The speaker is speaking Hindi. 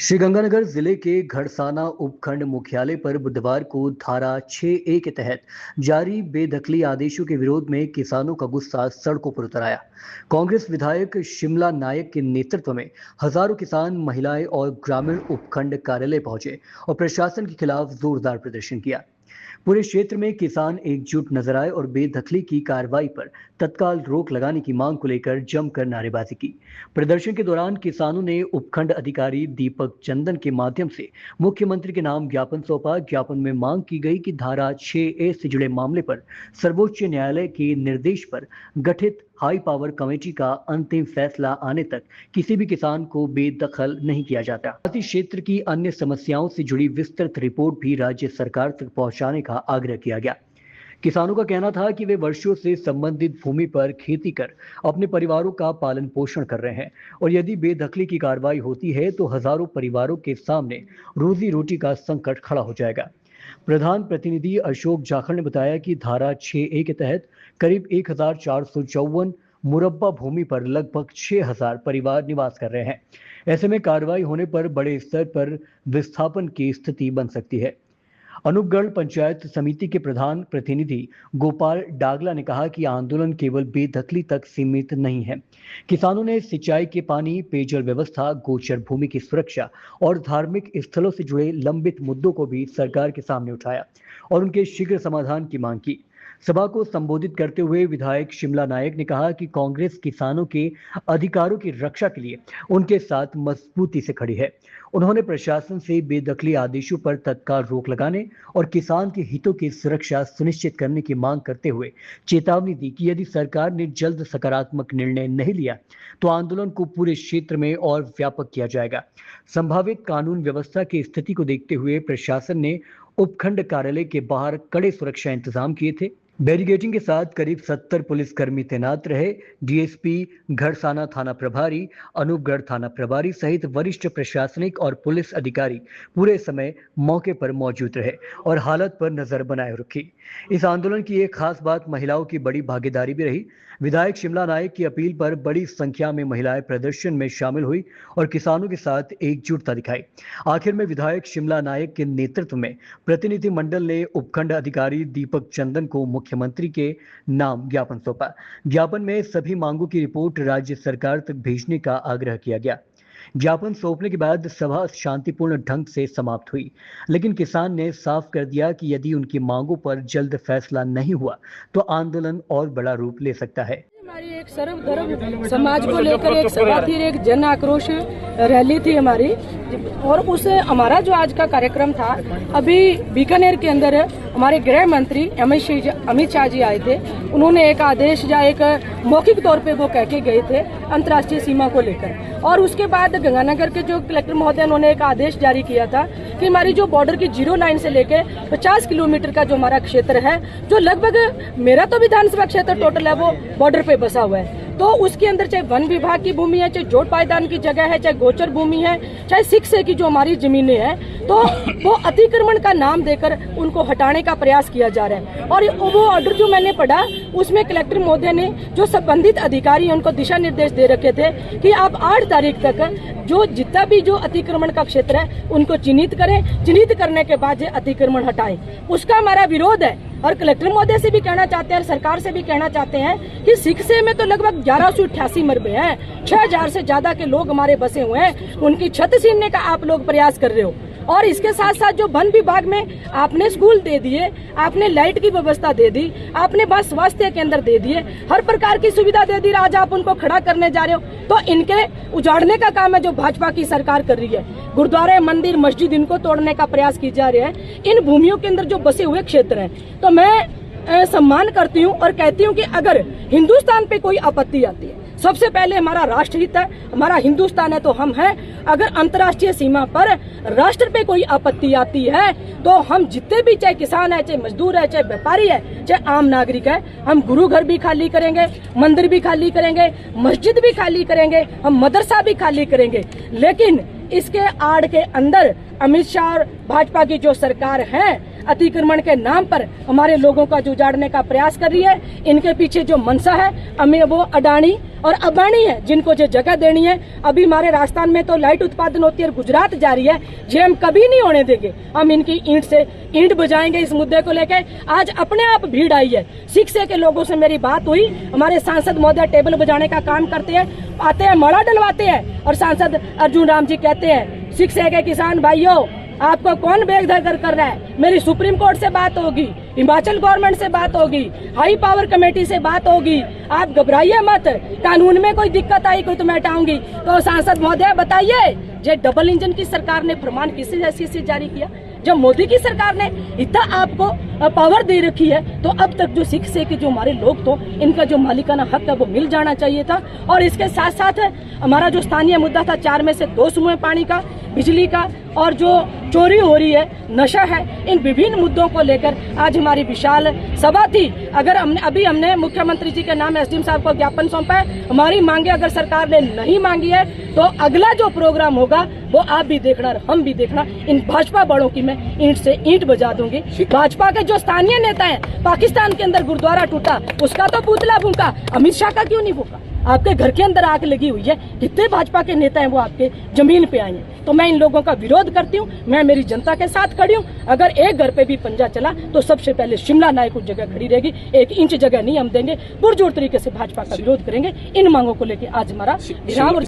श्रीगंगानगर जिले के घड़साना उपखंड मुख्यालय पर बुधवार को धारा 6A के तहत जारी बेदखली आदेशों के विरोध में किसानों का गुस्सा सड़कों पर उतर आया। कांग्रेस विधायक शिमला नायक के नेतृत्व में हजारों किसान, महिलाएं और ग्रामीण उपखंड कार्यालय पहुंचे और प्रशासन के खिलाफ जोरदार प्रदर्शन किया। पूरे क्षेत्र में किसान एकजुट नजर आए और बेदखली की कार्रवाई पर तत्काल रोक लगाने की मांग को लेकर जमकर नारेबाजी की। प्रदर्शन के दौरान किसानों ने उपखंड अधिकारी दीपक चंदन के माध्यम से मुख्यमंत्री के नाम ज्ञापन सौंपा। ज्ञापन में मांग की गई कि धारा 6A से जुड़े मामले पर सर्वोच्च न्यायालय के निर्देश पर गठित हाई पावर कमेटी का अंतिम फैसला आने तक किसी भी किसान को बेदखल नहीं किया जाता। साथ ही क्षेत्र की अन्य समस्याओं से जुड़ी विस्तृत रिपोर्ट भी राज्य सरकार तक पहुंचाने का आग्रह किया गया। किसानों का कहना था कि वे वर्षों से संबंधित भूमि पर खेती कर अपने परिवारों का पालन पोषण कर रहे हैं और यदि बेदखली की कार्रवाई होती है तो हजारों परिवारों के सामने रोजी रोटी का संकट खड़ा हो जाएगा। प्रधान प्रतिनिधि अशोक जाखड़ ने बताया कि धारा 6A के तहत करीब 1454 मुरब्बा भूमि पर लगभग 6000 परिवार निवास कर रहे हैं। ऐसे में कार्रवाई होने पर बड़े स्तर पर विस्थापन की स्थिति बन सकती है। अनूपगढ़ पंचायत समिति के प्रधान प्रतिनिधि गोपाल डागला ने कहा कि आंदोलन केवल बेदखली तक सीमित नहीं है। किसानों ने सिंचाई के पानी, पेयजल व्यवस्था, गोचर भूमि की सुरक्षा और धार्मिक स्थलों से जुड़े लंबित मुद्दों को भी सरकार के सामने उठाया और उनके शीघ्र समाधान की मांग की। सभा को संबोधित करते हुए विधायक शिमला नायक ने कहा कि कांग्रेस किसानों के अधिकारों की रक्षा के लिए उनके साथ मजबूती से खड़ी है। उन्होंने प्रशासन से बेदखली आदेशों पर तत्काल रोक लगाने और किसान के हितों की सुरक्षा सुनिश्चित करने की मांग करते हुए चेतावनी दी कि यदि सरकार ने जल्द सकारात्मक निर्णय नहीं लिया तो आंदोलन को पूरे क्षेत्र में और व्यापक किया जाएगा। संभावित कानून व्यवस्था की स्थिति को देखते हुए प्रशासन ने उपखंड कार्यालय के बाहर कड़े सुरक्षा इंतजाम किए थे। बैरिकेडिंग के साथ करीब 70 पुलिसकर्मी तैनात रहे। डीएसपी, घड़साना थाना प्रभारी, अनूपगढ़ थाना प्रभारी सहित वरिष्ठ प्रशासनिक और पुलिस अधिकारी पूरे समय मौके पर मौजूद रहे और हालत पर नजर बनाए रखी। इस आंदोलन की एक खास बात महिलाओं की बड़ी भागीदारी भी रही। विधायक शिमला नायक की अपील पर बड़ी संख्या में महिलाएं प्रदर्शन में शामिल हुई और किसानों के साथ एकजुटता दिखाई। आखिर में विधायक शिमला नायक के नेतृत्व में प्रतिनिधिमंडल ने उपखंड अधिकारी दीपक चंदन को मुख्यमंत्री के नाम ज्ञापन सौंपा। ज्ञापन में सभी मांगों की रिपोर्ट राज्य सरकार तक भेजने का आग्रह किया गया। ज्ञापन सौंपने के बाद सभा शांतिपूर्ण ढंग से समाप्त हुई, लेकिन किसान ने साफ कर दिया कि यदि उनकी मांगों पर जल्द फैसला नहीं हुआ तो आंदोलन और बड़ा रूप ले सकता है। हमारी एक सर्वधर्म समाज को लेकर एक सभा थी, एक जन आक्रोश रैली थी हमारी, और उस हमारा जो आज का कार्यक्रम था, अभी बीकानेर के अंदर हमारे गृह मंत्री अमित शाह जी आए थे। उन्होंने एक आदेश या एक मौखिक तौर पे वो कह के गए थे अंतर्राष्ट्रीय सीमा को लेकर, और उसके बाद गंगानगर के जो कलेक्टर महोदय उन्होंने एक आदेश जारी किया था कि हमारी जो बॉर्डर की 0 लाइन से लेके 50 किलोमीटर का जो हमारा क्षेत्र है, जो लगभग मेरा तो विधानसभा क्षेत्र टोटल है वो बॉर्डर पे बसा हुआ है, तो उसके अंदर चाहे वन विभाग की भूमि है, चाहे जोत पायदान की जगह है, चाहे गोचर भूमि है, चाहे 6A की जो हमारी जमीनें हैं, तो वो अतिक्रमण का नाम देकर उनको हटाने का प्रयास किया जा रहा है। और वो ऑर्डर जो मैंने पढ़ा उसमें कलेक्टर महोदय ने जो संबंधित अधिकारी हैं उनको दिशा निर्देश दे रखे थे कि आप 8 तारीख तक जो जितना भी जो अतिक्रमण का क्षेत्र है उनको चिन्हित करें, चिन्हित करने के बाद ये अतिक्रमण हटाएं। उसका हमारा विरोध है और कलेक्टर महोदय से भी कहना चाहते हैं, सरकार से भी कहना चाहते हैं कि 6A में तो लगभग 1188 मरबे हैं, 6000 से ज्यादा के लोग हमारे बसे हुए हैं, उनकी छत छीनने का आप लोग प्रयास कर रहे हो। और इसके साथ साथ जो वन विभाग में आपने स्कूल दे दिए, आपने लाइट की व्यवस्था दे दी, आपने बस स्वास्थ्य केंद्र दे दिए, हर प्रकार की सुविधा दे दी, आज आप उनको खड़ा करने जा रहे हो, तो इनके उजाड़ने का काम है जो भाजपा की सरकार कर रही है। गुरुद्वारे, मंदिर, मस्जिद, इनको तोड़ने का प्रयास किया जा रहा है इन भूमियों के अंदर जो बसे हुए क्षेत्र हैं। तो मैं सम्मान करती हूँ और कहती हूँ कि अगर हिंदुस्तान पे कोई आपत्ति आती है, सबसे पहले हमारा राष्ट्रहित है, हमारा हिंदुस्तान है तो हम हैं। अगर अंतर्राष्ट्रीय सीमा पर राष्ट्र पे कोई आपत्ति आती है तो हम जितने भी, चाहे किसान है, चाहे मजदूर है, चाहे व्यापारी है, चाहे आम नागरिक है, हम गुरु घर भी खाली करेंगे, मंदिर भी खाली करेंगे, मस्जिद भी खाली करेंगे, हम मदरसा भी खाली करेंगे। लेकिन इसके आड़ के अंदर अमित शाह और भाजपा की जो सरकार है अतिक्रमण के नाम पर हमारे लोगों का जो उजाड़ने का प्रयास कर रही है। इनके पीछे जो मंशा है, हमें वो अडानी और अंबानी है जिनको जो जगह देनी है। अभी हमारे राजस्थान में तो लाइट उत्पादन होती है, गुजरात जा रही है, ये हम कभी नहीं होने देंगे। हम इनकी ईंट से ईंट बजाएंगे इस मुद्दे को लेकर। आज अपने आप भीड़ आई है। शिक्षे के लोगों से मेरी बात हुई, हमारे सांसद महोदय टेबल बजाने का काम करते हैं, आते हैं मड़ा डलवाते हैं, और सांसद अर्जुन राम जी कहते हैं शिक्षे के किसान भाइयों आपको कौन बेदखल कर रहा है। मेरी सुप्रीम कोर्ट से बात होगी, हिमाचल गवर्नमेंट से बात होगी, हाई पावर कमेटी से बात होगी, आप घबराइए मत। कानून में कोई दिक्कत आई कोई तो मैं हटाऊंगी। तो सांसद महोदय बताइए, ये डबल इंजन की सरकार ने फरमान किसी जैसी से जारी किया? जब मोदी की सरकार ने इतना आपको पावर दे रखी है, तो अब तक जो शिक्षे के जो हमारे लोग तो इनका जो मालिकाना हक है वो मिल जाना चाहिए था। और इसके साथ साथ हमारा जो स्थानीय मुद्दा था 4 में से 2 समूह पानी का, बिजली का, और जो चोरी हो रही है, नशा है, इन विभिन्न मुद्दों को लेकर आज हमारी विशाल सभा थी। अगर हमने मुख्यमंत्री जी के नाम एसडीएम साहब को ज्ञापन सौंपा है। हमारी मांगे अगर सरकार ने नहीं मांगी है तो अगला जो प्रोग्राम होगा वो आप भी देखना और हम भी देखना। इन भाजपा बड़ों की मैं ईंट से ईंट बजा दूंगी। भाजपा के जो स्थानीय नेता हैं, पाकिस्तान के अंदर गुरुद्वारा टूटा उसका तो पुतला फूंका, अमित शाह का क्यों नहीं फूंका? आपके घर के अंदर आग लगी हुई है, कितने भाजपा के नेता हैं वो आपके जमीन पे आए हैं। तो मैं इन लोगों का विरोध करती हूँ, मैं मेरी जनता के साथ खड़ी हूँ। अगर एक घर पे भी पंजा चला तो सबसे पहले शिमला नायक उस जगह खड़ी रहेगी, 1 इंच जगह नहीं हम देंगे। पुरजोर तरीके से भाजपा का विरोध करेंगे। इन मांगों को लेकर आज हमारा विराम।